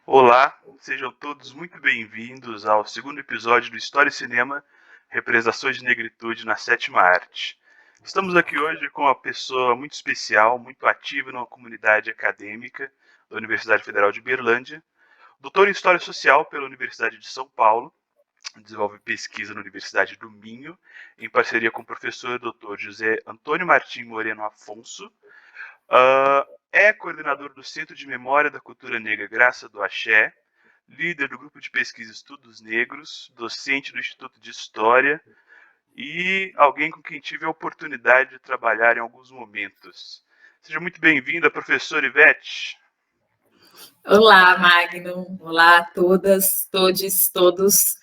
Olá, sejam todos muito bem-vindos ao segundo episódio do História e Cinema, Representações de Negritude na Sétima Arte. Estamos aqui hoje com uma pessoa muito especial, muito ativa na comunidade acadêmica da Universidade Federal de Berlândia, doutor em História Social pela Universidade de São Paulo, desenvolve pesquisa na Universidade do Minho, em parceria com o professor Dr. José Antônio Martim Moreno Afonso. É coordenador do Centro de Memória da Cultura Negra Graça do Axé, líder do Grupo de Pesquisa Estudos Negros, docente do Instituto de História e alguém com quem tive a oportunidade de trabalhar em alguns momentos. Seja muito bem-vinda, professora Ivete. Olá, Magno. Olá a todas, todes, todos.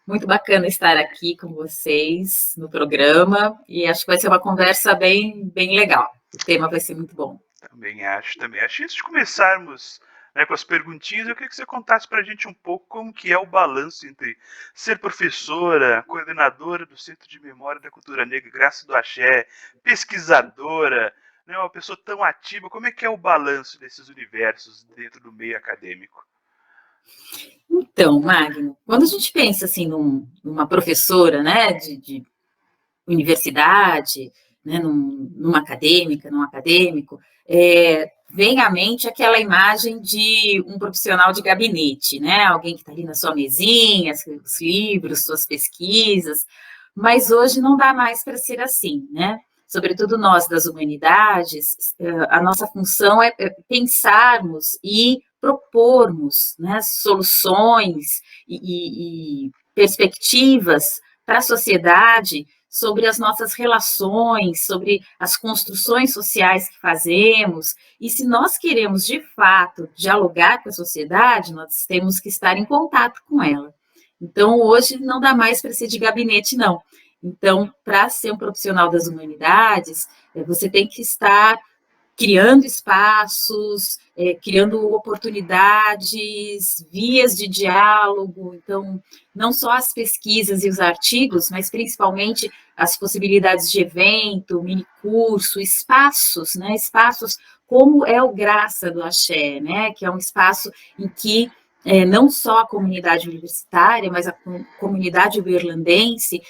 Muito bacana estar aqui com vocês no programa e acho que vai ser uma conversa bem legal. O tema vai ser muito bom. Também acho. Antes de começarmos, né, com as perguntinhas, eu queria que você contasse para a gente um pouco como que é o balanço entre ser professora, coordenadora do Centro de Memória da Cultura Negra Graça do Axé, pesquisadora, né, uma pessoa tão ativa. Como é que é o balanço desses universos dentro do meio acadêmico? Então, Magno, quando a gente pensa assim numa professora, né, de universidade, né, numa acadêmica, num acadêmico, vem à mente aquela imagem de um profissional de gabinete, né, alguém que está ali na sua mesinha, os livros, suas pesquisas, mas hoje não dá mais para ser assim, né? Sobretudo nós das humanidades, a nossa função é pensarmos e propormos, né, soluções e perspectivas para a sociedade sobre as nossas relações, sobre as construções sociais que fazemos, e se nós queremos, de fato, dialogar com a sociedade, nós temos que estar em contato com ela. Então, hoje não dá mais para ser de gabinete, não. Então, para ser um profissional das humanidades, você tem que estar criando espaços, criando oportunidades, vias de diálogo. Então, não só as pesquisas e os artigos, mas principalmente as possibilidades de evento, mini curso, espaços, né? Espaços como é o Graça do Axé, né? Que é um espaço em que não só a comunidade universitária, mas a comunidade uberlandense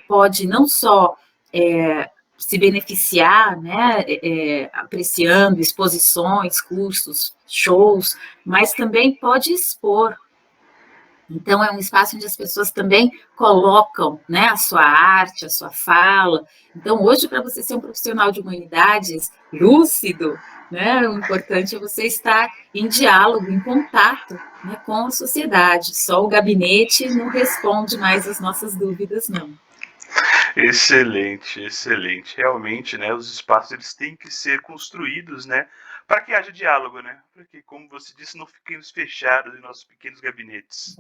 pode não só se beneficiar, né, apreciando exposições, cursos, shows, mas também pode expor. Então, é um espaço onde as pessoas também colocam, né, a sua arte, a sua fala. Então, hoje, para você ser um profissional de humanidades lúcido, né, o importante é você estar em diálogo, em contato, né, com a sociedade. Só o gabinete não responde mais às nossas dúvidas, não. Excelente, excelente. Realmente, né, os espaços eles têm que ser construídos, né, para que haja diálogo, né? Porque, como você disse, não fiquemos fechados em nossos pequenos gabinetes.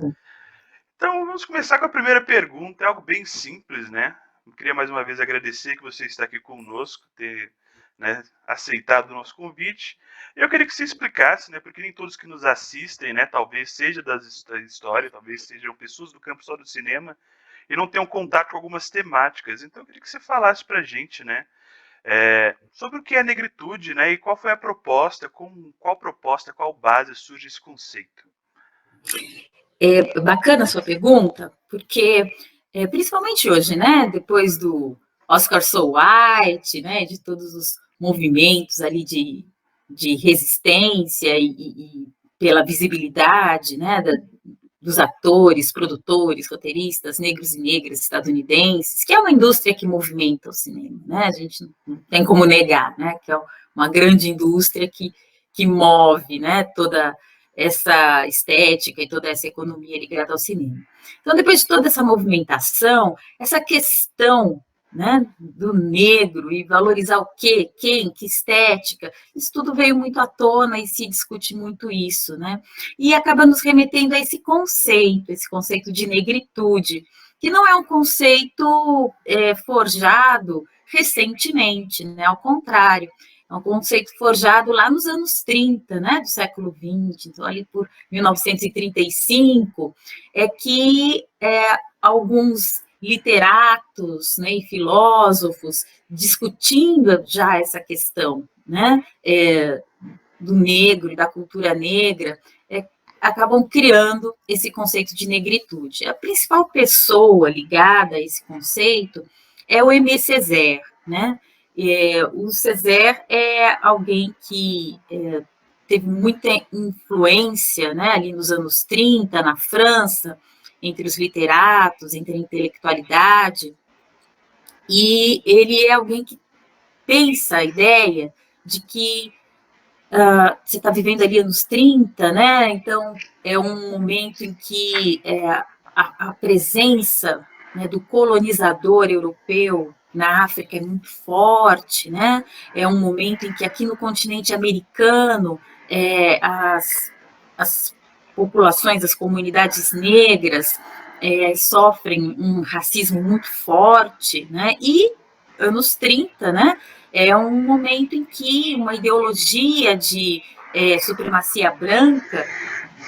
Então, vamos começar com a primeira pergunta. É algo bem simples, né? Eu queria mais uma vez agradecer que você está aqui conosco, ter, né, aceitado o nosso convite. Eu queria que você explicasse, né, porque nem todos que nos assistem, né, talvez seja da história, talvez sejam pessoas do campo só do cinema e não tenham contato com algumas temáticas. Então, eu queria que você falasse para a gente, né, sobre o que é negritude, né, e qual foi a proposta, com qual proposta, qual base surge esse conceito. É bacana a sua pergunta, porque, principalmente hoje, né, depois do Oscar So White, né, de todos os movimentos ali de resistência e pela visibilidade, né, dos atores, produtores, roteiristas, negros e negras estadunidenses, que é uma indústria que movimenta o cinema, né, a gente não tem como negar, né, que é uma grande indústria que move, né, toda essa estética e toda essa economia ligada ao cinema. Então, depois de toda essa movimentação, essa questão, né, do negro e valorizar o quê, quem, que estética, isso tudo veio muito à tona e se discute muito isso, né? E acaba nos remetendo a esse conceito de negritude, que não é um conceito forjado recentemente, né? Ao contrário, é um conceito forjado lá nos anos 30, né, do século XX, então ali por 1935, é que alguns literatos, né, e filósofos discutindo já essa questão, né, do negro e da cultura negra, acabam criando esse conceito de negritude. A principal pessoa ligada a esse conceito é o Aimé Césaire, né? O Césaire é alguém que teve muita influência, né, ali nos anos 30, na França, entre os literatos, entre a intelectualidade, e ele é alguém que pensa a ideia de que você está vivendo ali anos 30, né? Então é um momento em que a presença, né, do colonizador europeu na África é muito forte, né? É um momento em que aqui no continente americano as populações, as comunidades negras sofrem um racismo muito forte, né? E anos 30, né? É um momento em que uma ideologia de supremacia branca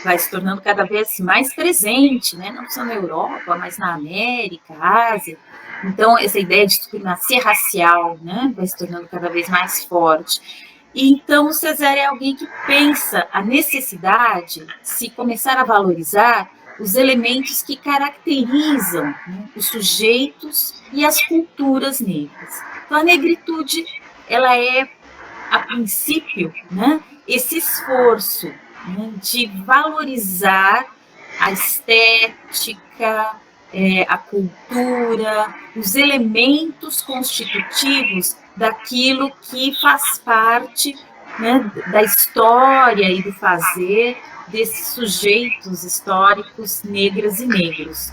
vai se tornando cada vez mais presente, né? Não só na Europa, mas na América, Ásia. Então, essa ideia de supremacia racial, né, vai se tornando cada vez mais forte. E, então, o Césaire é alguém que pensa a necessidade de se começar a valorizar os elementos que caracterizam, né, os sujeitos e as culturas negras. Então, a negritude, ela é, a princípio, né, esse esforço, né, de valorizar a estética, a cultura, os elementos constitutivos daquilo que faz parte, né, da história e do fazer desses sujeitos históricos negras e negros.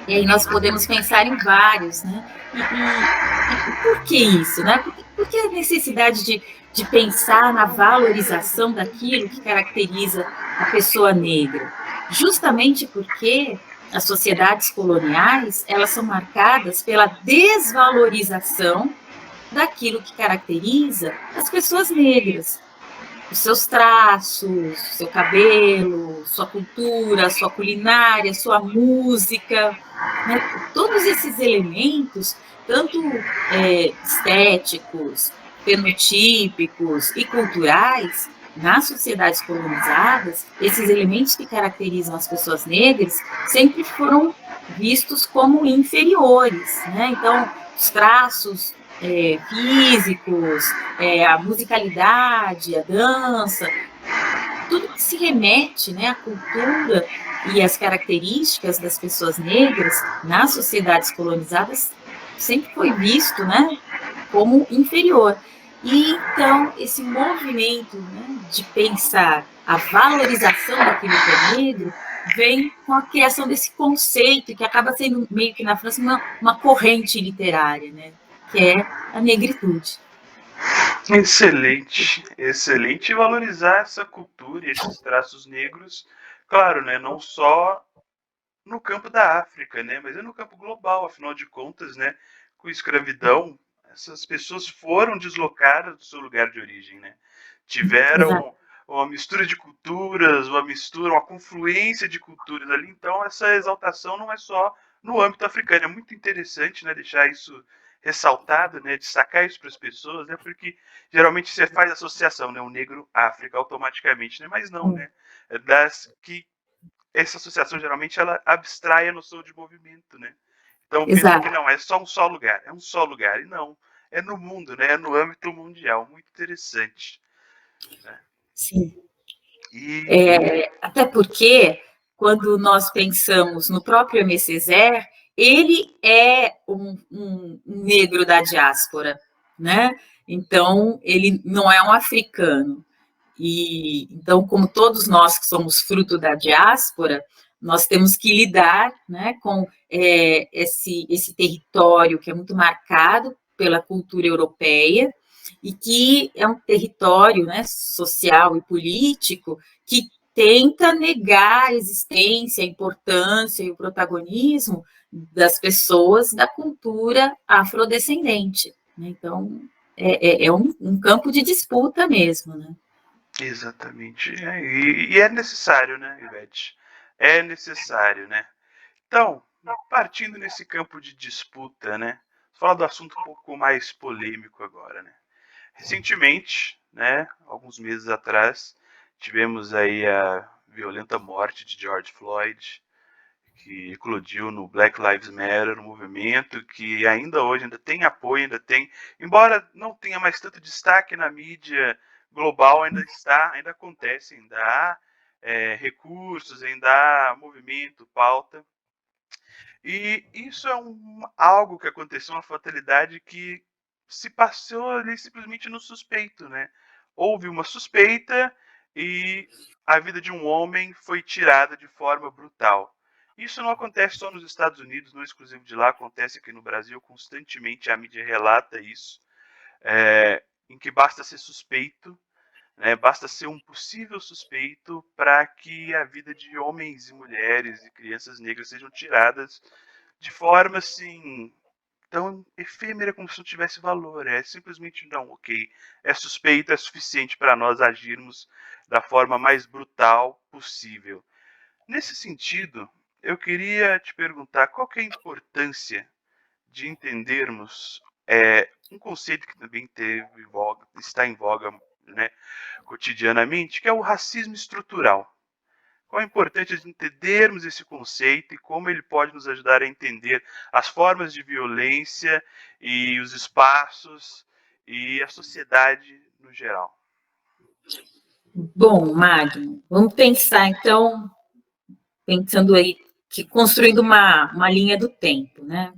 E aí nós podemos pensar em vários, né? E por que isso, né? Por que a necessidade de pensar na valorização daquilo que caracteriza a pessoa negra? Justamente porque as sociedades coloniais, elas são marcadas pela desvalorização daquilo que caracteriza as pessoas negras, os seus traços, seu cabelo, sua cultura, sua culinária, sua música, né? Todos esses elementos, tanto estéticos, fenotípicos e culturais, nas sociedades colonizadas, esses elementos que caracterizam as pessoas negras sempre foram vistos como inferiores, né? Então, os traços físicos, a musicalidade, a dança, tudo que se remete, né, à cultura e às características das pessoas negras nas sociedades colonizadas sempre foi visto, né, como inferior. E então esse movimento, né, de pensar a valorização daquilo que é negro vem com a criação desse conceito que acaba sendo meio que na França uma corrente literária, né, que é a negritude. Excelente, excelente valorizar essa cultura e esses traços negros, claro, né, não só no campo da África, né, mas é no campo global, afinal de contas, né, com a escravidão, essas pessoas foram deslocadas do seu lugar de origem, né, Exato. tiveram uma mistura de culturas, uma mistura, uma confluência de culturas ali, então essa exaltação não é só no âmbito africano, é muito interessante, né, deixar isso ressaltado, né, destacar isso para as pessoas, né, porque geralmente você faz associação, né, o negro África automaticamente, né, mas não, né, é das que essa associação geralmente ela abstrai a noção de movimento, né? Então pensa que Exato. não, é só um só lugar, é um só lugar, e não, é no mundo, né? É no âmbito mundial, muito interessante, né? Sim. E Até porque, quando nós pensamos no próprio Aimé Césaire, ele é um negro da diáspora, né? Então, ele não é um africano. E então, como todos nós que somos fruto da diáspora, nós temos que lidar, né, com esse território que é muito marcado pela cultura europeia e que é um território, né, social e político que tenta negar a existência, a importância e o protagonismo das pessoas da cultura afrodescendente. Né? Então, é um campo de disputa mesmo, né? exatamente, e é necessário, né, Ivete? É necessário, né? Então, partindo nesse campo de disputa, né? Vou falar do assunto um pouco mais polêmico agora, né? Recentemente, né, alguns meses atrás, tivemos aí a violenta morte de George Floyd, que eclodiu no Black Lives Matter, um movimento que ainda hoje ainda tem apoio, ainda tem, embora não tenha mais tanto destaque na mídia global, ainda acontece, ainda há recursos, ainda há movimento, pauta. E isso é algo que aconteceu, uma fatalidade que se passou ali simplesmente no suspeito, né? Houve uma suspeita e a vida de um homem foi tirada de forma brutal. Isso não acontece só nos Estados Unidos, não é exclusivo de lá, acontece aqui no Brasil constantemente, a mídia relata isso, em que basta ser suspeito, né, basta ser um possível suspeito para que a vida de homens e mulheres e crianças negras sejam tiradas de forma assim tão efêmera como se não tivesse valor. É simplesmente não, ok. É suspeito, é suficiente para nós agirmos da forma mais brutal possível. Nesse sentido, eu queria te perguntar qual que é a importância de entendermos um conceito que também está em voga, né, cotidianamente, que é o racismo estrutural. Qual a importância de entendermos esse conceito e como ele pode nos ajudar a entender as formas de violência e os espaços e a sociedade no geral? Bom, Magno, vamos pensar então, pensando aí, que construindo uma linha do tempo, né?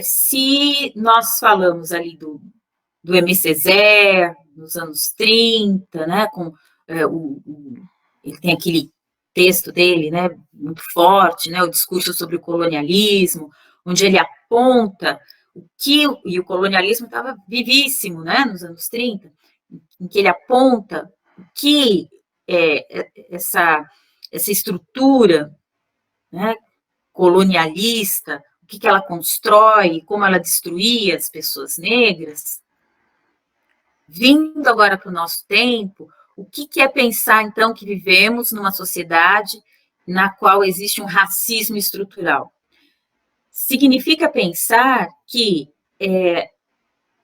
Se nós falamos ali do Aimé Césaire, nos anos 30, né, ele tem aquele texto dele, né, muito forte, né, o discurso sobre o colonialismo, onde ele aponta e o colonialismo estava vivíssimo, né, nos anos 30, em que ele aponta o que essa estrutura, né, colonialista, o que ela constrói, como ela destruía as pessoas negras. Vindo agora para o nosso tempo, o que é pensar, então, que vivemos numa sociedade na qual existe um racismo estrutural? Significa pensar que,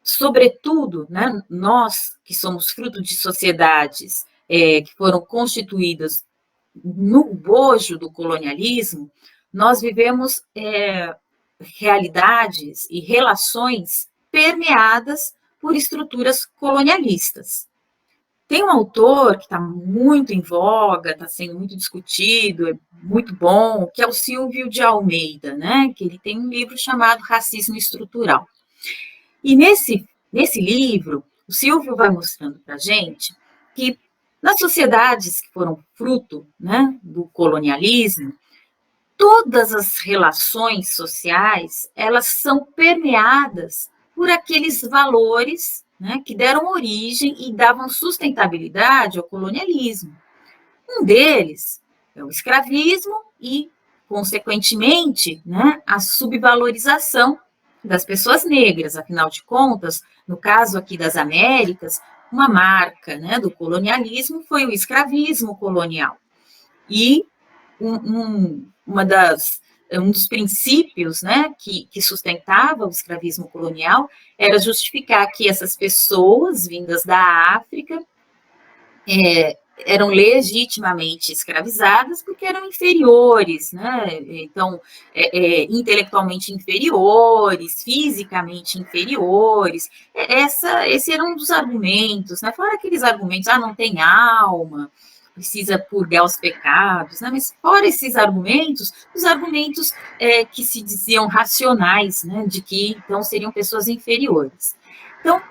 sobretudo, né, nós que somos fruto de sociedades que foram constituídas no bojo do colonialismo, nós vivemos realidades e relações permeadas por estruturas colonialistas. Tem um autor que está muito em voga, está sendo muito discutido, é muito bom, que é o Silvio de Almeida, né? Que ele tem um livro chamado Racismo Estrutural. E nesse livro, o Silvio vai mostrando para a gente que nas sociedades que foram fruto, né, do colonialismo, todas as relações sociais, elas são permeadas por aqueles valores, né, que deram origem e davam sustentabilidade ao colonialismo. Um deles é o escravismo e, consequentemente, né, a subvalorização das pessoas negras. Afinal de contas, no caso aqui das Américas, uma marca, né, do colonialismo foi o escravismo colonial. E um dos princípios, né, que sustentava o escravismo colonial era justificar que essas pessoas vindas da África eram legitimamente escravizadas porque eram inferiores, né? Então, intelectualmente inferiores, fisicamente inferiores. Esse era um dos argumentos, né? Fora aqueles argumentos, não tem alma, precisa purgar os pecados, né? Mas fora esses argumentos, os argumentos que se diziam racionais, né? De que, então, seriam pessoas inferiores. Então,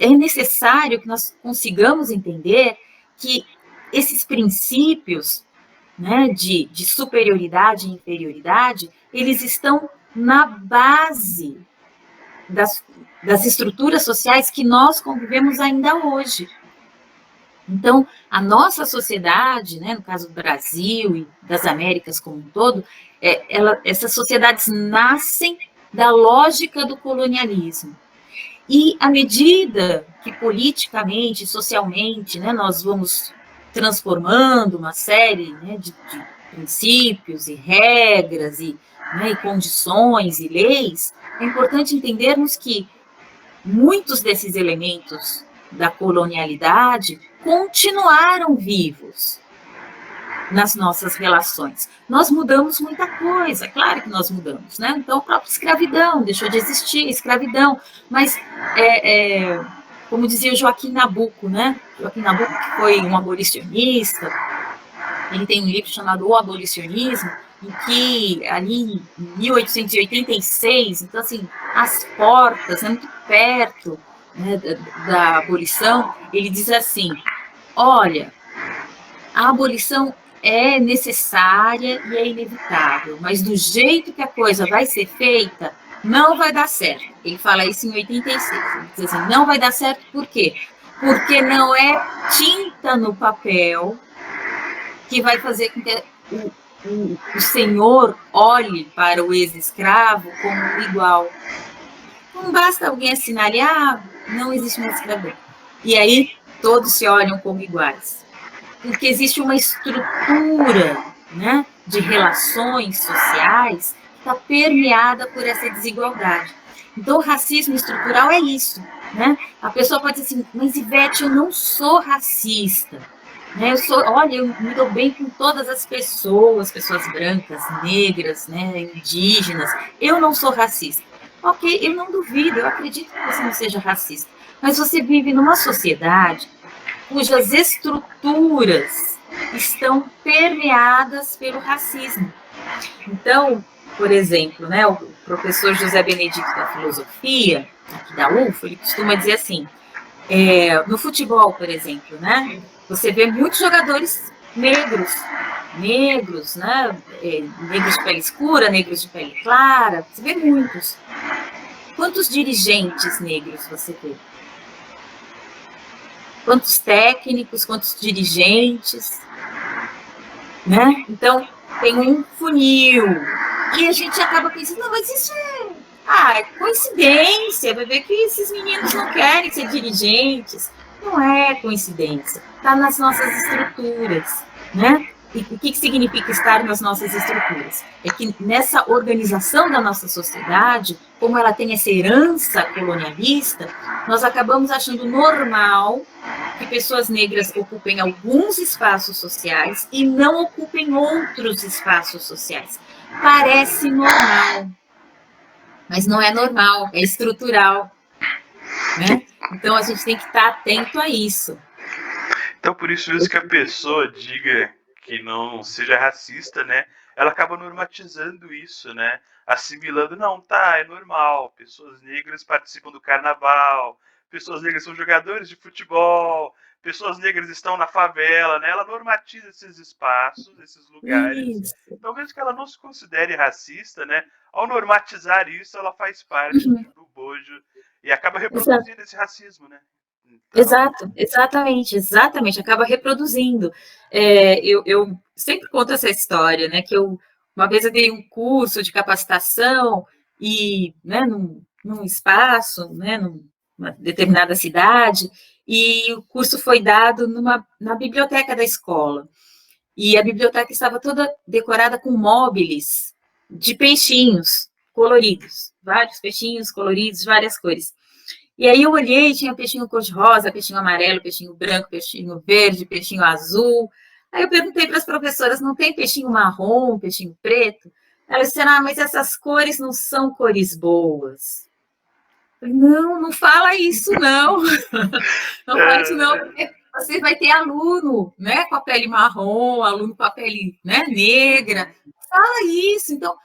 é necessário que nós consigamos entender que esses princípios, né, de superioridade e inferioridade, eles estão na base das estruturas sociais que nós convivemos ainda hoje. Então, a nossa sociedade, né, no caso do Brasil e das Américas como um todo, essas sociedades nascem da lógica do colonialismo. E à medida que politicamente, socialmente, né, nós vamos transformando uma série, né, de princípios e regras e condições e leis, é importante entendermos que muitos desses elementos da colonialidade continuaram vivos nas nossas relações. Nós mudamos muita coisa, claro que nós mudamos, né? Então, a própria escravidão deixou de existir, escravidão, mas, como dizia o Joaquim Nabuco, né? Joaquim Nabuco, que foi um abolicionista, ele tem um livro chamado O Abolicionismo, em que, ali em 1886, então, assim, às portas, muito perto, né, da abolição, ele diz assim, olha, a abolição é necessária e é inevitável, mas do jeito que a coisa vai ser feita, não vai dar certo. Ele fala isso em 86. Ele diz assim, não vai dar certo por quê? Porque não é tinta no papel que vai fazer com que o senhor olhe para o ex-escravo como um igual. Não basta alguém assinalear, não existe mais escravidão. E aí todos se olham como iguais. Porque existe uma estrutura, né, de relações sociais que está permeada por essa desigualdade. Então, o racismo estrutural é isso, né? A pessoa pode dizer assim, mas Ivete, eu não sou racista, né? Eu me dou bem com todas as pessoas brancas, negras, né, indígenas, eu não sou racista. Ok, eu não duvido, eu acredito que você não seja racista, mas você vive numa sociedade cujas estruturas estão permeadas pelo racismo. Então, por exemplo, né, o professor José Benedito da Filosofia, aqui da UFO, ele costuma dizer assim, no futebol, por exemplo, né, você vê muitos jogadores negros, né, negros de pele escura, negros de pele clara, você vê muitos. Quantos dirigentes negros você vê? Quantos técnicos, quantos dirigentes, né? Então, tem um funil. E a gente acaba pensando, não, mas isso é coincidência, vai ver que esses meninos não querem ser dirigentes. Não é coincidência, está nas nossas estruturas, né? E o que significa estar nas nossas estruturas? É que nessa organização da nossa sociedade, como ela tem essa herança colonialista, nós acabamos achando normal que pessoas negras ocupem alguns espaços sociais e não ocupem outros espaços sociais. Parece normal, mas não é normal, é estrutural, né? Então, a gente tem que estar atento a isso. Então, por isso mesmo que a pessoa diga que não seja racista, né? Ela acaba normatizando isso, né? Assimilando, não, tá, é normal. Pessoas negras participam do carnaval, pessoas negras são jogadores de futebol, pessoas negras estão na favela, né? Ela normatiza esses espaços, esses lugares. Isso. Então, mesmo que ela não se considere racista, né? Ao normatizar isso, ela faz parte do bojo e acaba reproduzindo esse racismo, né? Então... Exatamente, acaba reproduzindo. Eu sempre conto essa história, né, que uma vez eu dei um curso de capacitação e, né, num espaço, né, numa determinada cidade, e o curso foi dado na biblioteca da escola. E a biblioteca estava toda decorada com móveis de peixinhos coloridos, vários peixinhos coloridos, várias cores. E aí eu olhei, tinha peixinho cor-de-rosa, peixinho amarelo, peixinho branco, peixinho verde, peixinho azul. Aí eu perguntei para as professoras, não tem peixinho marrom, peixinho preto? Elas disseram, mas essas cores não são cores boas. Eu falei, não fala isso, não. Não fala isso, não, porque você vai ter aluno, né, com a pele marrom, aluno com a pele, né, negra. Fala isso. Então,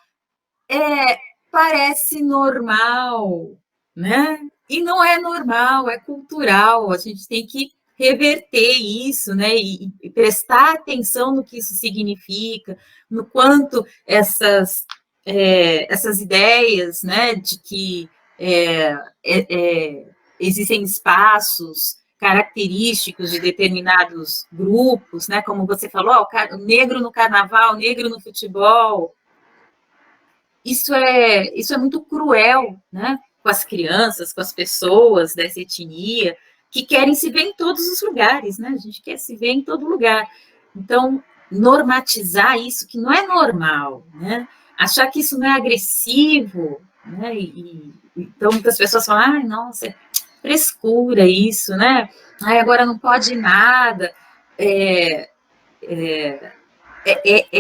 parece normal, né? E não é normal, é cultural. A gente tem que reverter isso, né? E prestar atenção no que isso significa, no quanto essas ideias, né, de que existem espaços característicos de determinados grupos, né? Como você falou, o negro no carnaval, o negro no futebol. Isso é muito cruel, né? Com as crianças, com as pessoas dessa etnia, que querem se ver em todos os lugares, né? A gente quer se ver em todo lugar. Então, normatizar isso, que não é normal, né? Achar que isso não é agressivo, né? Então, muitas pessoas falam, nossa, frescura isso, né? Ai, agora não pode nada. É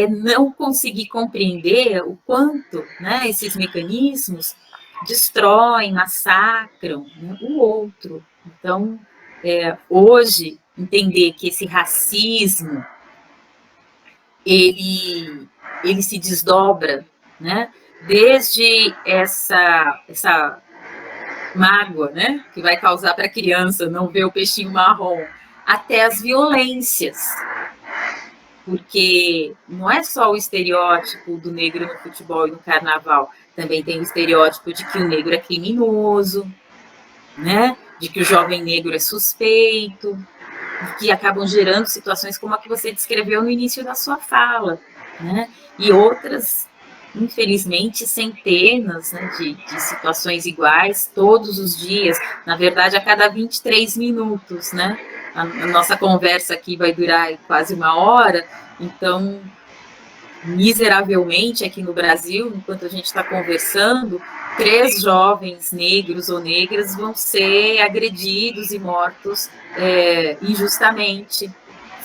não conseguir compreender o quanto, né, esses mecanismos destroem, massacram, né, o outro. Então, hoje, entender que esse racismo, ele se desdobra, né, desde essa mágoa, né, que vai causar para a criança não ver o peixinho marrom, até as violências, porque não é só o estereótipo do negro no futebol e no carnaval, também tem o estereótipo de que o negro é criminoso, né, de que o jovem negro é suspeito, e que acabam gerando situações como a que você descreveu no início da sua fala, né, e outras, infelizmente, centenas, né, de situações iguais todos os dias, na verdade, a cada 23 minutos, né, a nossa conversa aqui vai durar quase 1 hora, então, miseravelmente, aqui no Brasil, enquanto a gente está conversando, 3 jovens negros ou negras vão ser agredidos e mortos injustamente,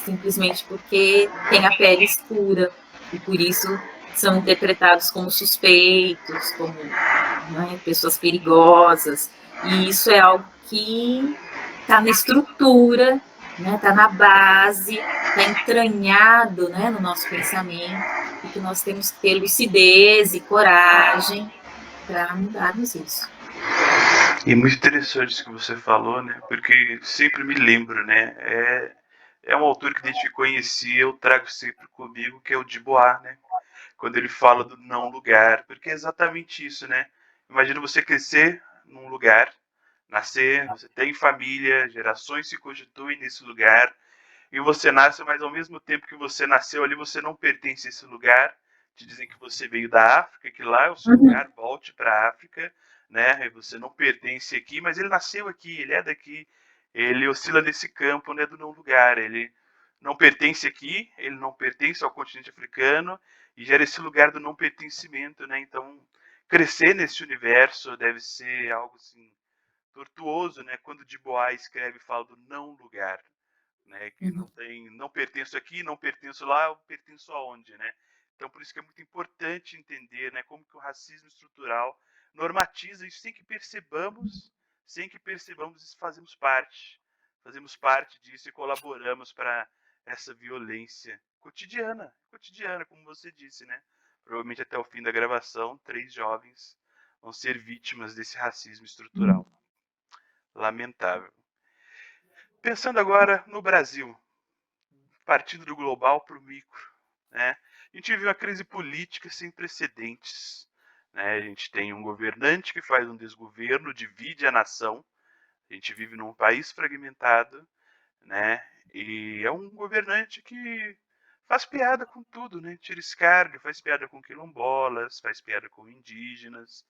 simplesmente porque têm a pele escura, e por isso são interpretados como suspeitos, como, né, pessoas perigosas, e isso é algo que está na estrutura, né, está na base, está entranhado, né, no nosso pensamento, e que nós temos que ter lucidez e coragem para mudarmos isso. E muito interessante isso que você falou, né? Porque sempre me lembro, né? É um autor que desde que conheci eu trago sempre comigo, que é o Dubois, né? Quando ele fala do não lugar, porque é exatamente isso, né? Imagina você crescer num lugar, nascer, você tem família, gerações se constituem nesse lugar, e você nasce, mas ao mesmo tempo que você nasceu ali, você não pertence a esse lugar. Te dizem que você veio da África, que lá é o seu lugar, volte para a África, né? E você não pertence aqui, mas ele nasceu aqui, ele é daqui, ele oscila nesse campo, né, do não lugar. Ele não pertence aqui, ele não pertence ao continente africano e gera esse lugar do não pertencimento, né? Então, crescer nesse universo deve ser algo assim tortuoso, né? Quando Dubois escreve e fala do não lugar, né? Que não tem, não pertenço aqui, não pertenço lá, eu pertenço aonde, né? Então por isso que é muito importante entender, né, como que o racismo estrutural normatiza isso sem que percebamos e fazemos parte disso e colaboramos para essa violência cotidiana, como você disse, né? Provavelmente até o fim da gravação, 3 jovens vão ser vítimas desse racismo estrutural. Lamentável. Pensando agora no Brasil, partindo do global para o micro, né? A gente vive uma crise política sem precedentes, né? A gente tem um governante que faz um desgoverno, divide a nação. A gente vive num país fragmentado, né? E é um governante que faz piada com tudo, né? Tira escárnio, faz piada com quilombolas, faz piada com indígenas.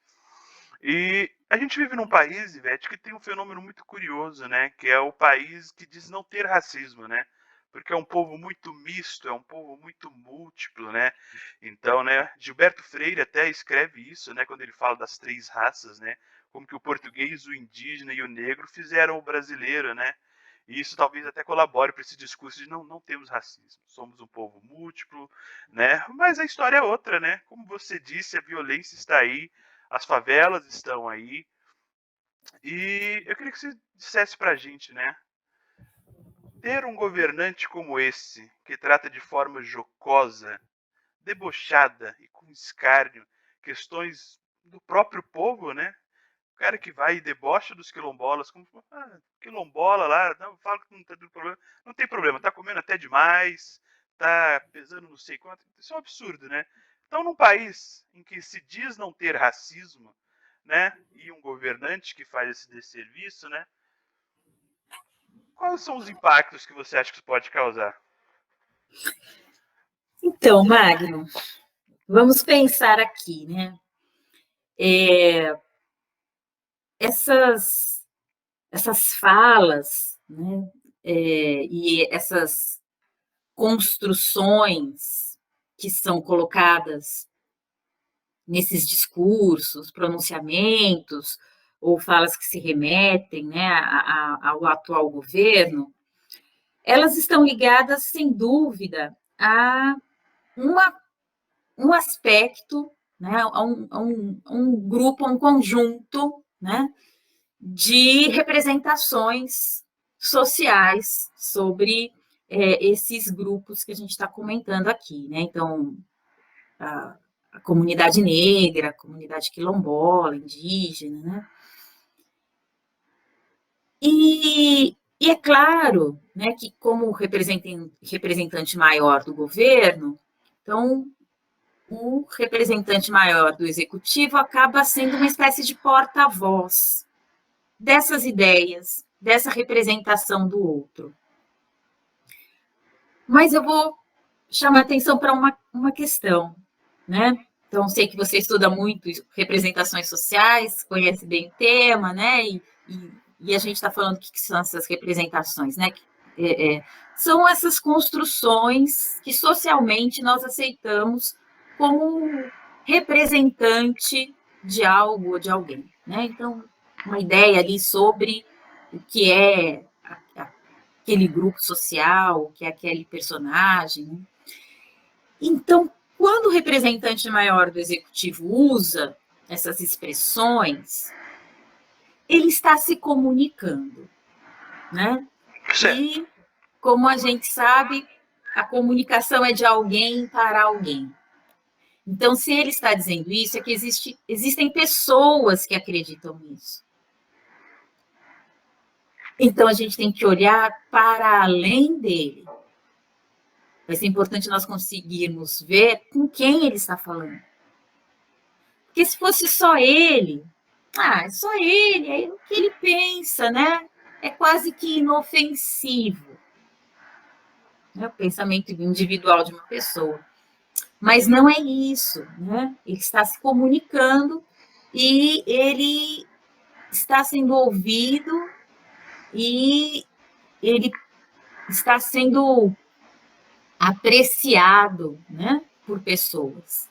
E a gente vive num país, Ivete, que tem um fenômeno muito curioso, né? Que é o país que diz não ter racismo, né? Porque é um povo muito misto, é um povo muito múltiplo, né? Então, né, Gilberto Freire até escreve isso, né, quando ele fala das 3 raças, né? Como que o português, o indígena e o negro fizeram o brasileiro, né? E isso talvez até colabore para esse discurso de não temos racismo, somos um povo múltiplo, né? Mas a história é outra, né? Como você disse, a violência está aí, as favelas estão aí. E eu queria que você dissesse pra gente, né? Ter um governante como esse, que trata de forma jocosa, debochada e com escárnio questões do próprio povo, né? O cara que vai e debocha dos quilombolas, como quilombola lá, não, fala que não tem problema. Não tem problema, tá comendo até demais, tá pesando não sei quanto. Isso é um absurdo, né? Então, num país em que se diz não ter racismo, né? E um governante que faz esse desserviço, né? Quais são os impactos que você acha que isso pode causar? Então, Magno, vamos pensar aqui, né? Essas falas, né? E essas construções que são colocadas nesses discursos, pronunciamentos, ou falas que se remetem, né, ao atual governo, elas estão ligadas, sem dúvida, a um aspecto, né, a um grupo, a um conjunto, né, de representações sociais sobre esses grupos que a gente está comentando aqui, né? Então, a comunidade negra, a comunidade quilombola, indígena, né? E é claro, né, que como representante maior do governo, então o representante maior do executivo acaba sendo uma espécie de porta-voz dessas ideias, dessa representação do outro. Mas eu vou chamar atenção para uma questão, né? Então, sei que você estuda muito representações sociais, conhece bem o tema, né? E a gente está falando o que são essas representações, né? São essas construções que socialmente nós aceitamos como representante de algo ou de alguém, né? Então, uma ideia ali sobre o que é aquele grupo social, o que é aquele personagem, né? Então, quando o representante maior do executivo usa essas expressões, ele está se comunicando, né? E, como a gente sabe, a comunicação é de alguém para alguém. Então, se ele está dizendo isso, é que existem pessoas que acreditam nisso. Então, a gente tem que olhar para além dele. Vai ser importante nós conseguirmos ver com quem ele está falando. Porque se fosse só ele, é só ele, é o que ele pensa, né? É quase que inofensivo, né? O pensamento individual de uma pessoa. Mas não é isso, né? Ele está se comunicando e ele está sendo ouvido e ele está sendo apreciado, né, por pessoas.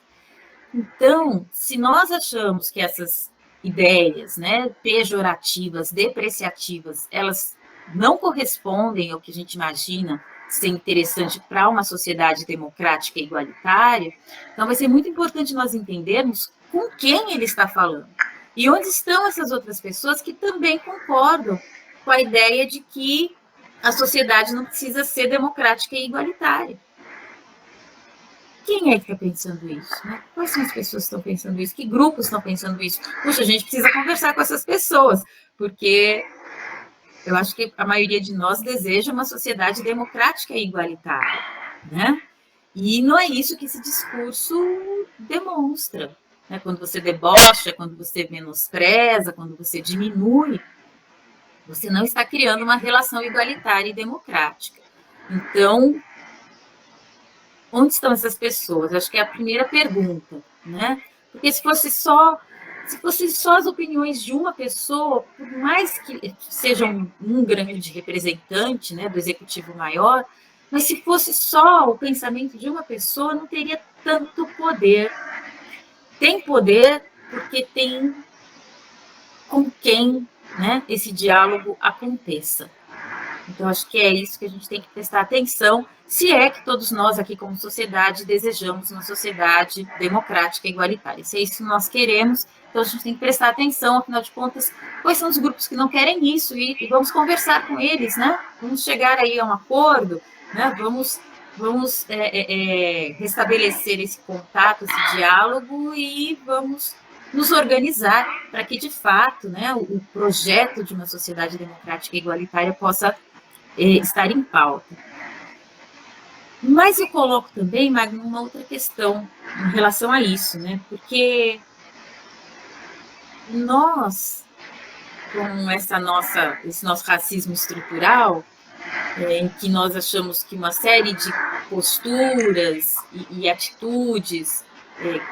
Então, se nós achamos que essas ideias, né, pejorativas, depreciativas, elas não correspondem ao que a gente imagina ser interessante para uma sociedade democrática e igualitária, então vai ser muito importante nós entendermos com quem ele está falando e onde estão essas outras pessoas que também concordam com a ideia de que a sociedade não precisa ser democrática e igualitária. Quem é que está pensando isso? Né? Quais são as pessoas que estão pensando isso? Que grupos estão pensando isso? Puxa, a gente precisa conversar com essas pessoas, porque eu acho que a maioria de nós deseja uma sociedade democrática e igualitária, né? E não é isso que esse discurso demonstra, né? Quando você debocha, quando você menospreza, quando você diminui, você não está criando uma relação igualitária e democrática. Então, onde estão essas pessoas? Acho que é a primeira pergunta, né? Porque se fosse só as opiniões de uma pessoa, por mais que seja um grande representante, né, do executivo maior, mas se fosse só o pensamento de uma pessoa, não teria tanto poder. Tem poder porque tem com quem, né, esse diálogo aconteça. Então, acho que é isso que a gente tem que prestar atenção, se é que todos nós aqui como sociedade desejamos uma sociedade democrática e igualitária. Se é isso que nós queremos, então a gente tem que prestar atenção, afinal de contas, quais são os grupos que não querem isso e vamos conversar com eles, né? Vamos chegar aí a um acordo, né? Vamos restabelecer esse contato, esse diálogo e vamos nos organizar para que, de fato, né, o projeto de uma sociedade democrática e igualitária possa estar em pauta. Mas eu coloco também, Magno, uma outra questão em relação a isso, né? Porque nós, com esse nosso racismo estrutural, em que nós achamos que uma série de posturas e atitudes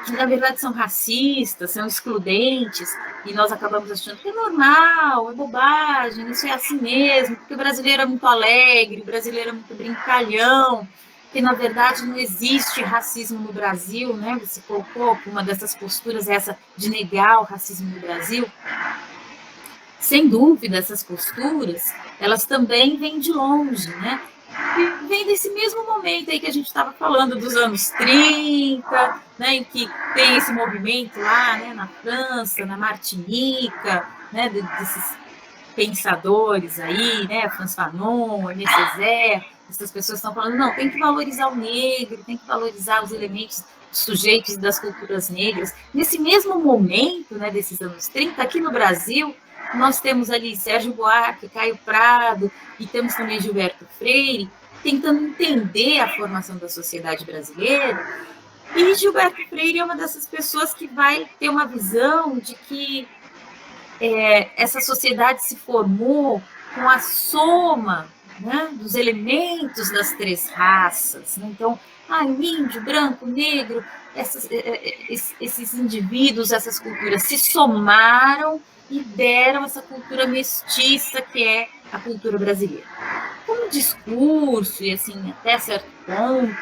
que na verdade são racistas, são excludentes, e nós acabamos achando que é normal, é bobagem, isso é assim mesmo, porque o brasileiro é muito alegre, o brasileiro é muito brincalhão, que na verdade não existe racismo no Brasil, né? Você colocou que uma dessas posturas é essa de negar o racismo no Brasil. sem dúvida, essas posturas, elas também vêm de longe, né? E vem desse mesmo momento aí que a gente estava falando, dos anos 30, né, em que tem esse movimento lá, né, na França, na Martinica, né, desses pensadores aí, né, Frantz Fanon, Aimé Césaire, essas pessoas estão falando, não, tem que valorizar o negro, tem que valorizar os elementos sujeitos das culturas negras. Nesse mesmo momento, né, desses anos 30, aqui no Brasil, nós temos ali Sérgio Buarque, Caio Prado, e temos também Gilberto Freire, tentando entender a formação da sociedade brasileira. E Gilberto Freire é uma dessas pessoas que vai ter uma visão de que essa sociedade se formou com a soma, né, dos elementos das três raças. Né? Então, o índio, branco, negro, esses indivíduos, essas culturas se somaram e deram essa cultura mestiça que é a cultura brasileira. Como discurso, e assim, até certo ponto,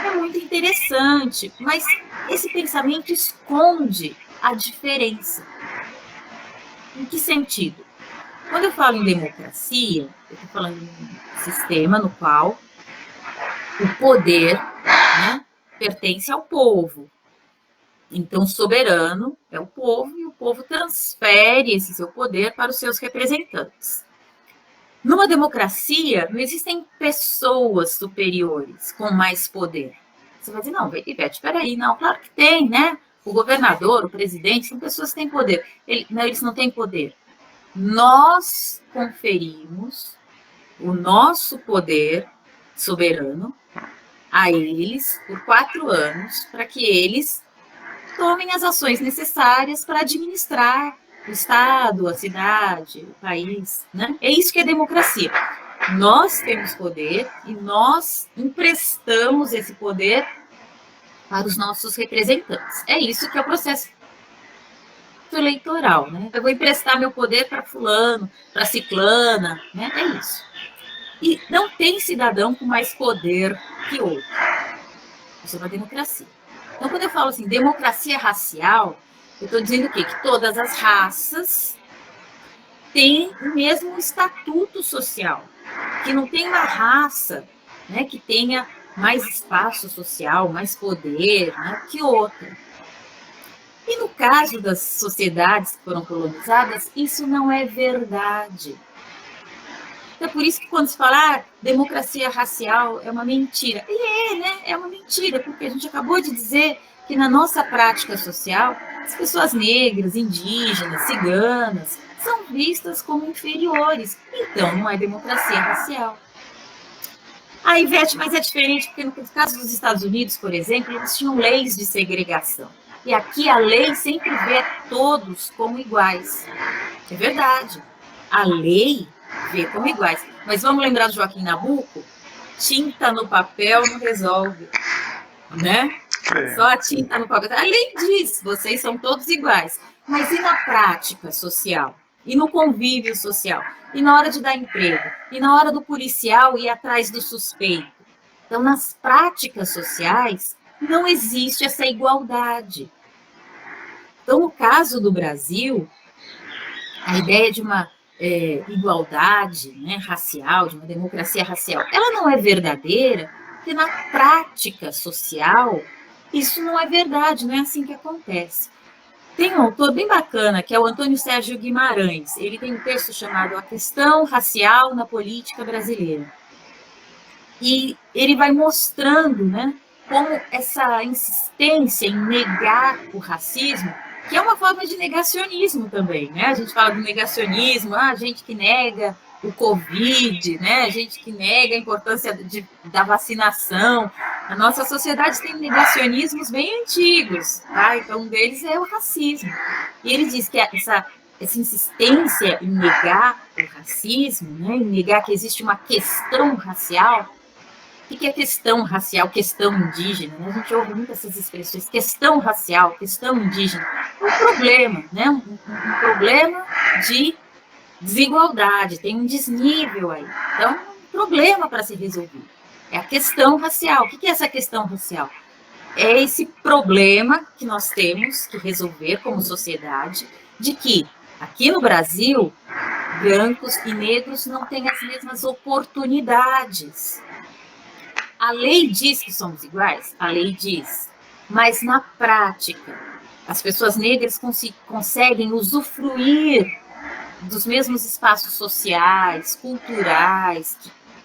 é muito interessante, mas esse pensamento esconde a diferença. Em que sentido? Quando eu falo em democracia, eu estou falando de um sistema no qual o poder, né, pertence ao povo. Então, soberano é o povo e o povo transfere esse seu poder para os seus representantes. Numa democracia, não existem pessoas superiores com mais poder. Você vai dizer, não, Ivete, espera aí, não, claro que tem, né? O governador, o presidente, são pessoas que têm poder. Eles não têm poder. Nós conferimos o nosso poder soberano a eles por 4 anos, para que eles tomem as ações necessárias para administrar o Estado, a cidade, o país. Né? É isso que é democracia. Nós temos poder e nós emprestamos esse poder para os nossos representantes. É isso que é o processo eleitoral, né? Eu vou emprestar meu poder para fulano, para ciclana, né? É isso. E não tem cidadão com mais poder que outro. Isso é uma democracia. Então, quando eu falo assim, democracia racial, eu estou dizendo o quê? Que todas as raças têm o mesmo estatuto social, que não tem uma raça, né, que tenha mais espaço social, mais poder, né, que outra. E no caso das sociedades que foram colonizadas, isso não é verdade. É por isso que quando se fala democracia racial é uma mentira. E né? É uma mentira, porque a gente acabou de dizer que na nossa prática social, as pessoas negras, indígenas, ciganas, são vistas como inferiores. Então, não é democracia racial. Ivete, mas é diferente, porque no caso dos Estados Unidos, por exemplo, eles tinham leis de segregação. E aqui a lei sempre vê todos como iguais. É verdade. A lei vê como iguais. Mas vamos lembrar do Joaquim Nabuco? Tinta no papel não resolve. Né? Só a tinta no papel. A lei diz, vocês são todos iguais. Mas e na prática social? E no convívio social? E na hora de dar emprego? E na hora do policial ir atrás do suspeito? Então, nas práticas sociais, não existe essa igualdade. Então, no caso do Brasil, a ideia de uma igualdade, né, racial, de uma democracia racial, ela não é verdadeira, porque na prática social, isso não é verdade, não é assim que acontece. Tem um autor bem bacana, que é o Antônio Sérgio Guimarães. Ele tem um texto chamado A Questão Racial na Política Brasileira. E ele vai mostrando, né, como essa insistência em negar o racismo, que é uma forma de negacionismo também, né? A gente fala do negacionismo, a gente que nega o Covid, né? A gente que nega a importância da vacinação. A nossa sociedade tem negacionismos bem antigos, tá? Então, um deles é o racismo. E ele diz que essa insistência em negar o racismo, né? Em negar que existe uma questão racial. O que é questão racial, questão indígena? Né? A gente ouve muito essas expressões, questão racial, questão indígena. É um problema, né? Um problema de desigualdade, tem um desnível aí. Então, é um problema para ser resolvido. É a questão racial. O que é essa questão racial? É esse problema que nós temos que resolver como sociedade, de que aqui no Brasil brancos e negros não têm as mesmas oportunidades. A lei diz que somos iguais? A lei diz. Mas na prática, as pessoas negras conseguem usufruir dos mesmos espaços sociais, culturais,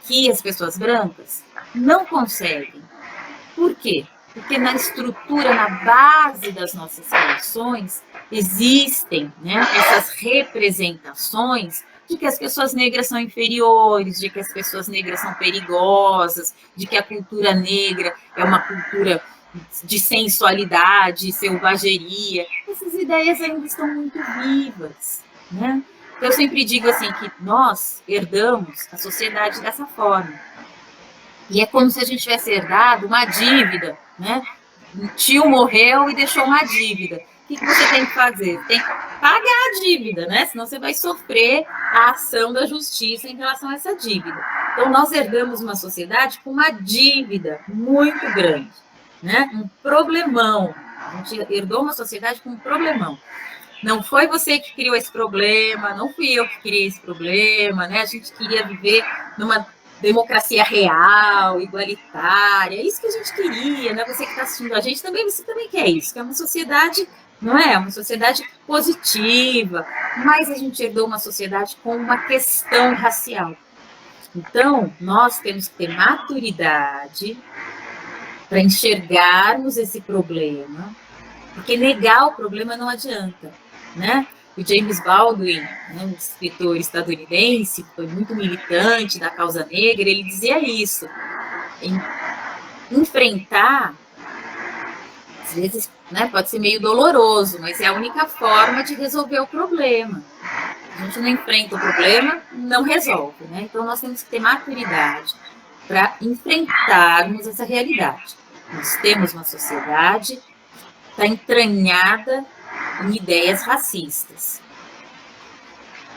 que as pessoas brancas? Não conseguem. Por quê? Porque na estrutura, na base das nossas relações, existem, né, essas representações de que as pessoas negras são inferiores, de que as pessoas negras são perigosas, de que a cultura negra é uma cultura de sensualidade, selvageria. Essas ideias ainda estão muito vivas, né? Eu sempre digo assim que nós herdamos a sociedade dessa forma. E é como se a gente tivesse herdado uma dívida, né? Um tio morreu e deixou uma dívida. O que você tem que fazer? Tem que pagar a dívida, né? Senão você vai sofrer a ação da justiça em relação a essa dívida. Então, nós herdamos uma sociedade com uma dívida muito grande, né? Um problemão. A gente herdou uma sociedade com um problemão. Não foi você que criou esse problema, não fui eu que criei esse problema, né? A gente queria viver numa democracia real, igualitária, é isso que a gente queria, né? Você que está assistindo a gente também, você também quer isso, que é uma sociedade, não é? Uma sociedade positiva, mas a gente herdou uma sociedade com uma questão racial. Então, nós temos que ter maturidade para enxergarmos esse problema, porque negar o problema não adianta, né? O James Baldwin, né, um escritor estadunidense, que foi muito militante da causa negra, ele dizia isso. Enfrentar, às vezes, né, pode ser meio doloroso, mas é a única forma de resolver o problema. A gente não enfrenta o problema, não resolve, né? Então, nós temos que ter maturidade para enfrentarmos essa realidade. Nós temos uma sociedade que está entranhada em ideias racistas.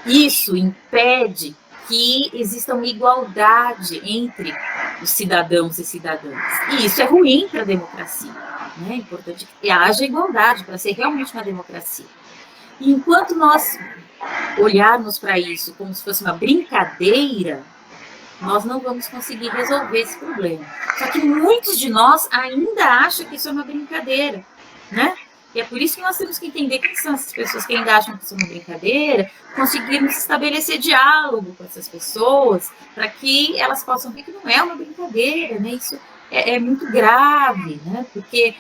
Isso impede que exista uma igualdade entre os cidadãos e cidadãs. E isso é ruim para a democracia. Né? É importante que haja igualdade para ser realmente uma democracia. E enquanto nós olharmos para isso como se fosse uma brincadeira, nós não vamos conseguir resolver esse problema. Só que muitos de nós ainda acham que isso é uma brincadeira, né? E é por isso que nós temos que entender quem são essas pessoas que ainda acham que isso é uma brincadeira, conseguirmos estabelecer diálogo com essas pessoas, para que elas possam ver que não é uma brincadeira, né? Isso é muito grave, né? Porque,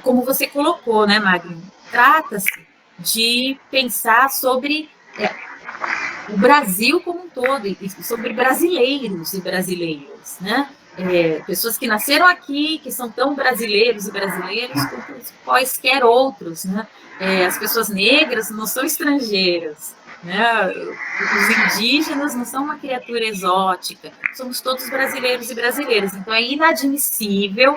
como você colocou, né, Magno, trata-se de pensar sobre o Brasil como um todo, e sobre brasileiros e brasileiras, né? Pessoas que nasceram aqui, que são tão brasileiros e brasileiras quanto quaisquer outros, né? As pessoas negras não são estrangeiras, né? Os indígenas não são uma criatura exótica, somos todos brasileiros e brasileiras. Então, é inadmissível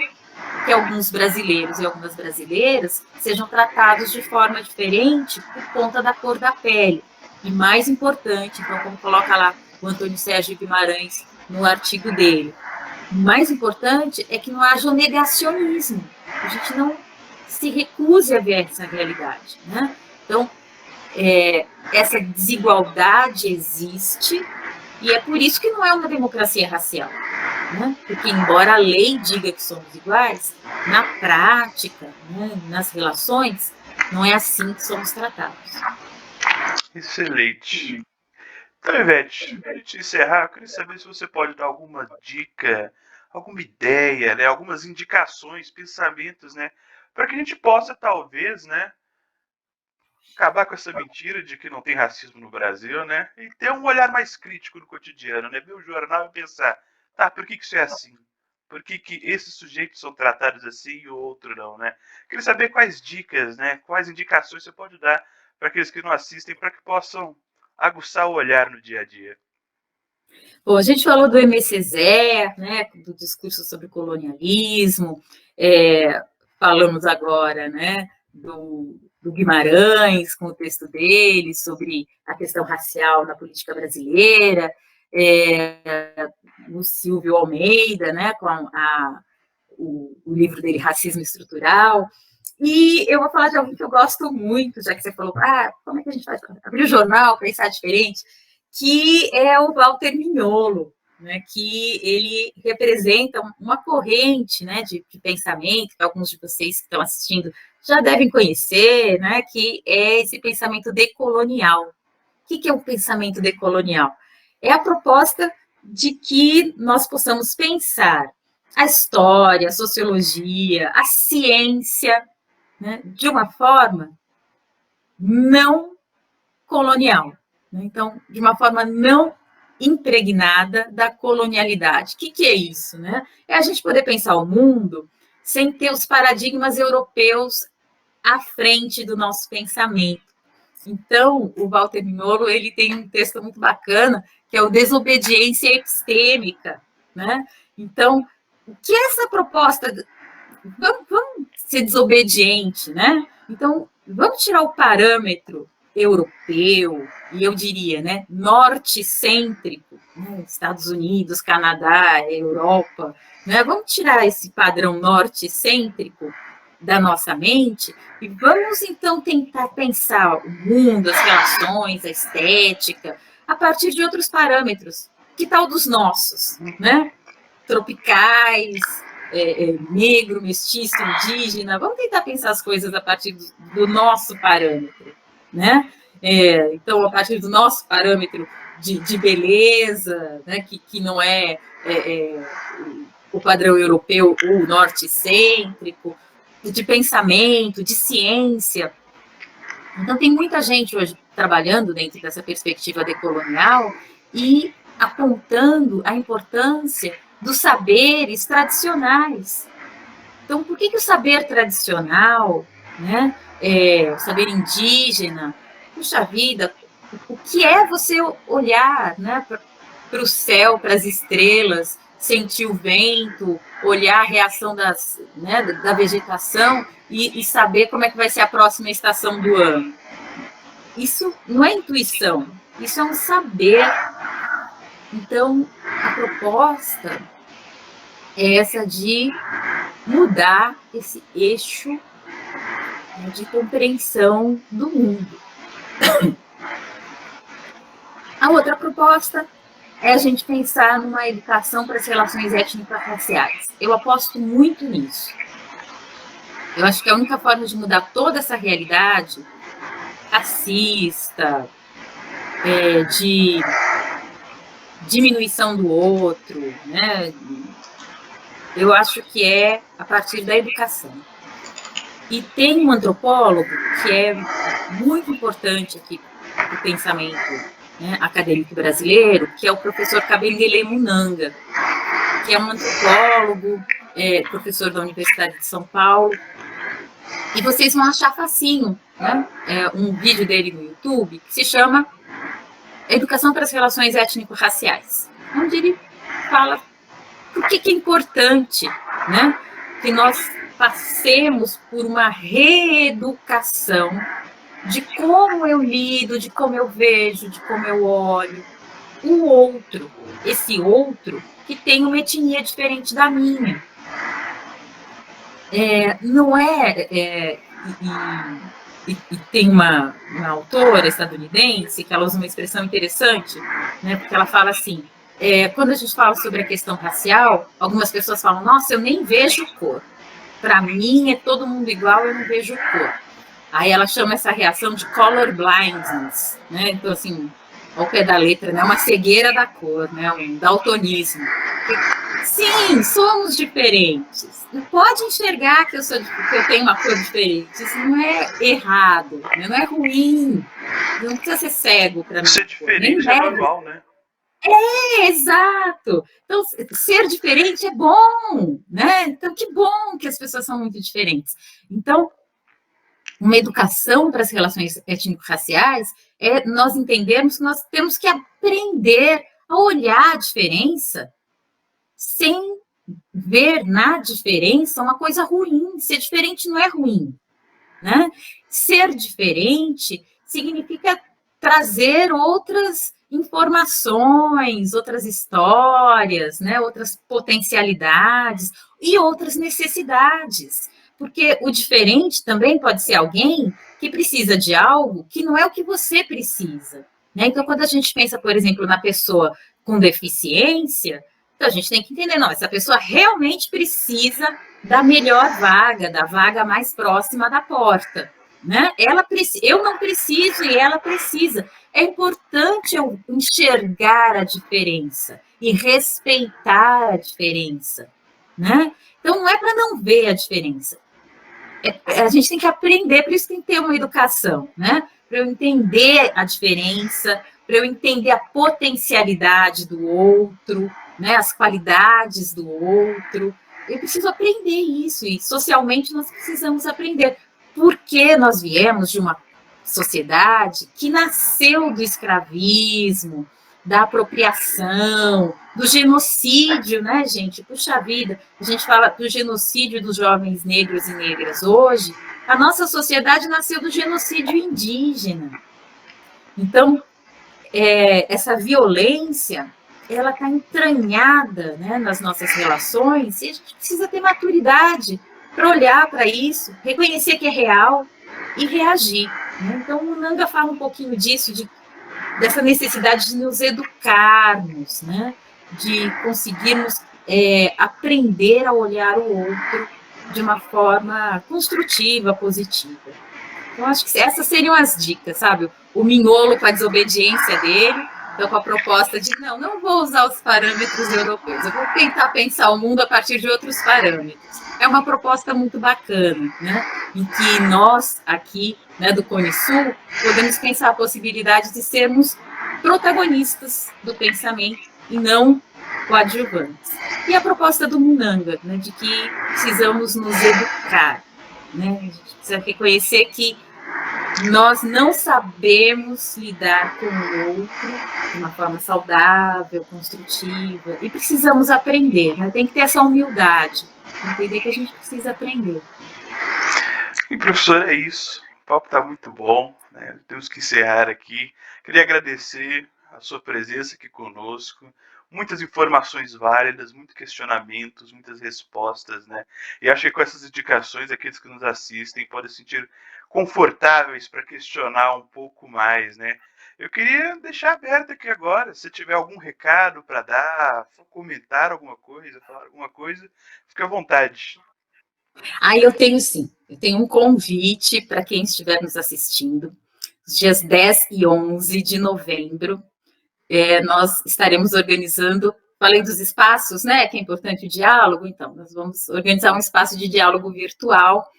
que alguns brasileiros e algumas brasileiras sejam tratados de forma diferente por conta da cor da pele. E mais importante, então, como coloca lá o Antônio Sérgio Guimarães no artigo dele, o mais importante é que não haja o negacionismo, a gente não se recuse a ver essa realidade, né? Então, essa desigualdade existe e é por isso que não é uma democracia racial, né? Porque, embora a lei diga que somos iguais, na prática, né, nas relações, não é assim que somos tratados. Excelente. Então, Ivete, para a gente encerrar, eu queria saber se você pode dar alguma dica, alguma ideia, né, algumas indicações, pensamentos, né, para que a gente possa, talvez, né, acabar com essa mentira de que não tem racismo no Brasil, né, e ter um olhar mais crítico no cotidiano, né, ver o jornal e pensar, tá, por que isso é assim? Por que esses sujeitos são tratados assim e o outro não, né? Queria saber quais dicas, né, quais indicações você pode dar para aqueles que não assistem, para que possam aguçar o olhar no dia a dia. Bom, a gente falou do Aimé Césaire, né, do discurso sobre colonialismo, falamos agora, né, do Guimarães, com o texto dele sobre a questão racial na política brasileira, o Silvio Almeida, né, com o livro dele, Racismo Estrutural. E eu vou falar de alguém que eu gosto muito, já que você falou, como é que a gente faz para abrir o jornal, pensar diferente? que é o Walter Mignolo, né, que ele representa uma corrente, né, de pensamento, que alguns de vocês que estão assistindo já devem conhecer, né, que é esse pensamento decolonial. O que é o pensamento decolonial? É a proposta de que nós possamos pensar a história, a sociologia, a ciência, né, de uma forma não colonial. Então, de uma forma não impregnada da colonialidade. O que é isso? Né? É a gente poder pensar o mundo sem ter os paradigmas europeus à frente do nosso pensamento. Então, o Walter Mignolo, ele tem um texto muito bacana, que é o Desobediência Epistêmica. Né? Então, o que é essa proposta? Vamos ser desobediente, né? Então, vamos tirar o parâmetro europeu, e eu diria, né, norte-cêntrico, né, Estados Unidos, Canadá, Europa, né, vamos tirar esse padrão norte-cêntrico da nossa mente e vamos, então, tentar pensar o mundo, as relações, a estética, a partir de outros parâmetros. Que tal dos nossos, né? Tropicais, negro, mestiço, indígena, vamos tentar pensar as coisas a partir do nosso parâmetro, né? Então, a partir do nosso parâmetro de beleza, né? que não é o padrão europeu ou norte-cêntrico, de pensamento, de ciência. Então, tem muita gente hoje trabalhando dentro dessa perspectiva decolonial e apontando a importância dos saberes tradicionais. Então, por que o saber tradicional, né, o saber indígena, puxa vida, o que é você olhar, né, para o céu, para as estrelas, sentir o vento, olhar a reação né, da vegetação e saber como é que vai ser a próxima estação do ano? Isso não é intuição, isso é um saber. Então, a proposta é essa de mudar esse eixo, né, de compreensão do mundo. A outra proposta é a gente pensar numa educação para as relações étnico-raciais. Eu aposto muito nisso. Eu acho que a única forma de mudar toda essa realidade racista, de diminuição do outro, né? Eu acho que é a partir da educação. E tem um antropólogo que é muito importante aqui para o pensamento, né, acadêmico brasileiro, que é o professor Kabengele Munanga, que é um antropólogo, professor da Universidade de São Paulo. E vocês vão achar facinho, né? Um vídeo dele no YouTube que se chama Educação para as Relações Étnico-Raciais, onde ele fala por que é importante, né, que nós passemos por uma reeducação de como eu lido, de como eu vejo, de como eu olho o outro, esse outro que tem uma etnia diferente da minha. Não e tem uma autora estadunidense que ela usa uma expressão interessante, né, porque ela fala assim, quando a gente fala sobre a questão racial, algumas pessoas falam, nossa, eu nem vejo cor. Para mim é todo mundo igual, eu não vejo cor. Aí ela chama essa reação de color blindness, né? Então, assim, ao pé da letra, né? Uma cegueira da cor, né? Um daltonismo. Sim, somos diferentes. Pode enxergar que eu tenho uma cor diferente. Isso não é errado, né? Não é ruim. Não precisa ser cego para mim. Ser diferente é normal, né? Exato. Então, ser diferente é bom, né? Então, que bom que as pessoas são muito diferentes. Então, uma educação para as relações étnico-raciais é nós entendermos que nós temos que aprender a olhar a diferença sem ver na diferença uma coisa ruim. Ser diferente não é ruim, né? Ser diferente significa trazer outras informações, outras histórias, né? Outras potencialidades e outras necessidades. Porque o diferente também pode ser alguém que precisa de algo que não é o que você precisa. né? Então, quando a gente pensa, por exemplo, na pessoa com deficiência, então a gente tem que entender, não, essa pessoa realmente precisa da melhor vaga, da vaga mais próxima da porta, né? Eu não preciso e ela precisa. É importante eu enxergar a diferença e respeitar a diferença, né? Então, não é para não ver a diferença. A gente tem que aprender, por isso tem que ter uma educação, né? Para eu entender a diferença, para eu entender a potencialidade do outro, né? As qualidades do outro. Eu preciso aprender isso, e socialmente nós precisamos aprender. Porque nós viemos de uma sociedade que nasceu do escravismo, da apropriação, do genocídio, né, gente? Puxa vida, a gente fala do genocídio dos jovens negros e negras hoje, a nossa sociedade nasceu do genocídio indígena. Então, essa violência, ela está entranhada, né, nas nossas relações, e a gente precisa ter maturidade para olhar para isso, reconhecer que é real e reagir, né? Então, o Nanga fala um pouquinho disso, dessa necessidade de nos educarmos, né? De conseguirmos aprender a olhar o outro de uma forma construtiva, positiva. Então, acho que essas seriam as dicas, sabe? O miolo com a desobediência dele, então com a proposta de, não vou usar os parâmetros europeus, eu vou tentar pensar o mundo a partir de outros parâmetros. É uma proposta muito bacana, né? Em que nós, aqui, né, do Cone Sul, podemos pensar a possibilidade de sermos protagonistas do pensamento e não coadjuvantes. E a proposta do Munanga, né, de que precisamos nos educar, né? A gente precisa reconhecer que nós não sabemos lidar com o outro de uma forma saudável, construtiva, e precisamos aprender, né? Tem que ter essa humildade, entender que a gente precisa aprender. E professor, é isso. O papo está muito bom, né? Temos que encerrar aqui. Queria agradecer a sua presença aqui conosco. Muitas informações válidas, muitos questionamentos, muitas respostas, né? E acho que com essas indicações, aqueles que nos assistem podem se sentir confortáveis para questionar um pouco mais, né? Eu queria deixar aberto aqui agora, se tiver algum recado para dar, comentar alguma coisa, falar alguma coisa, fique à vontade. Aí eu tenho sim, eu tenho um convite para quem estiver nos assistindo. Os dias 10 e 11 de novembro, nós estaremos organizando, falei dos espaços, né, que é importante o diálogo, então, nós vamos organizar um espaço de diálogo virtual,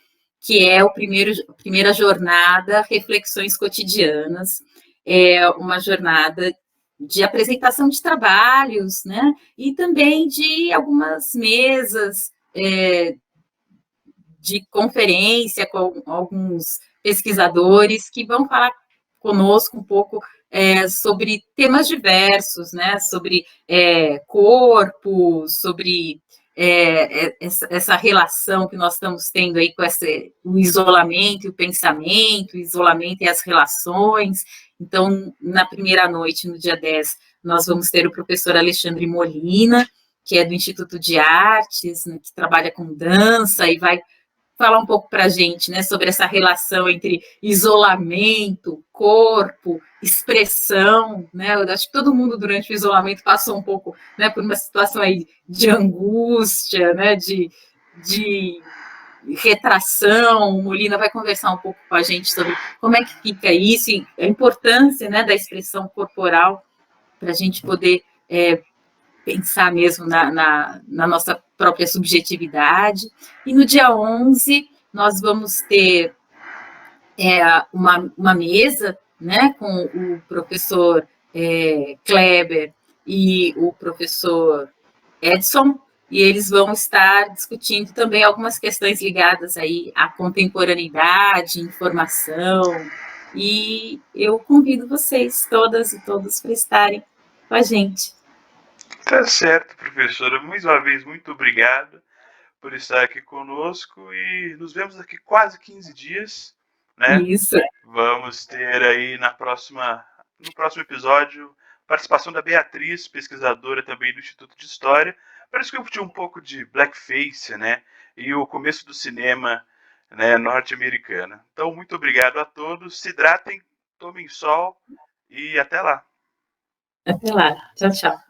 que é a primeira jornada Reflexões Cotidianas, é uma jornada de apresentação de trabalhos, né, e também de algumas mesas de conferência com alguns pesquisadores que vão falar conosco um pouco sobre temas diversos, né? Sobre corpo, sobre essa relação que nós estamos tendo aí com o isolamento e o pensamento, o isolamento e as relações. Então, na primeira noite, no dia 10, nós vamos ter o professor Alexandre Molina, que é do Instituto de Artes, né, que trabalha com dança e vai falar um pouco para a gente, né, sobre essa relação entre isolamento, corpo, expressão, né? Eu acho que todo mundo durante o isolamento passou um pouco, né, por uma situação aí de angústia, né, de retração. O Molina vai conversar um pouco com a gente sobre como é que fica isso e a importância, né, da expressão corporal para a gente poder pensar mesmo na nossa própria subjetividade. E no dia 11, nós vamos ter uma mesa, né, com o professor Kleber e o professor Edson, e eles vão estar discutindo também algumas questões ligadas aí à contemporaneidade, informação, e eu convido vocês todas e todos para estarem com a gente. Tá certo, professora. Mais uma vez, muito obrigado por estar aqui conosco e nos vemos daqui quase 15 dias, né? Isso. Vamos ter aí no próximo episódio participação da Beatriz, pesquisadora também do Instituto de História, para discutir um pouco de blackface, né? E o começo do cinema, né, norte-americano. Então, muito obrigado a todos. Se hidratem, tomem sol e até lá. Até lá. Tchau, tchau.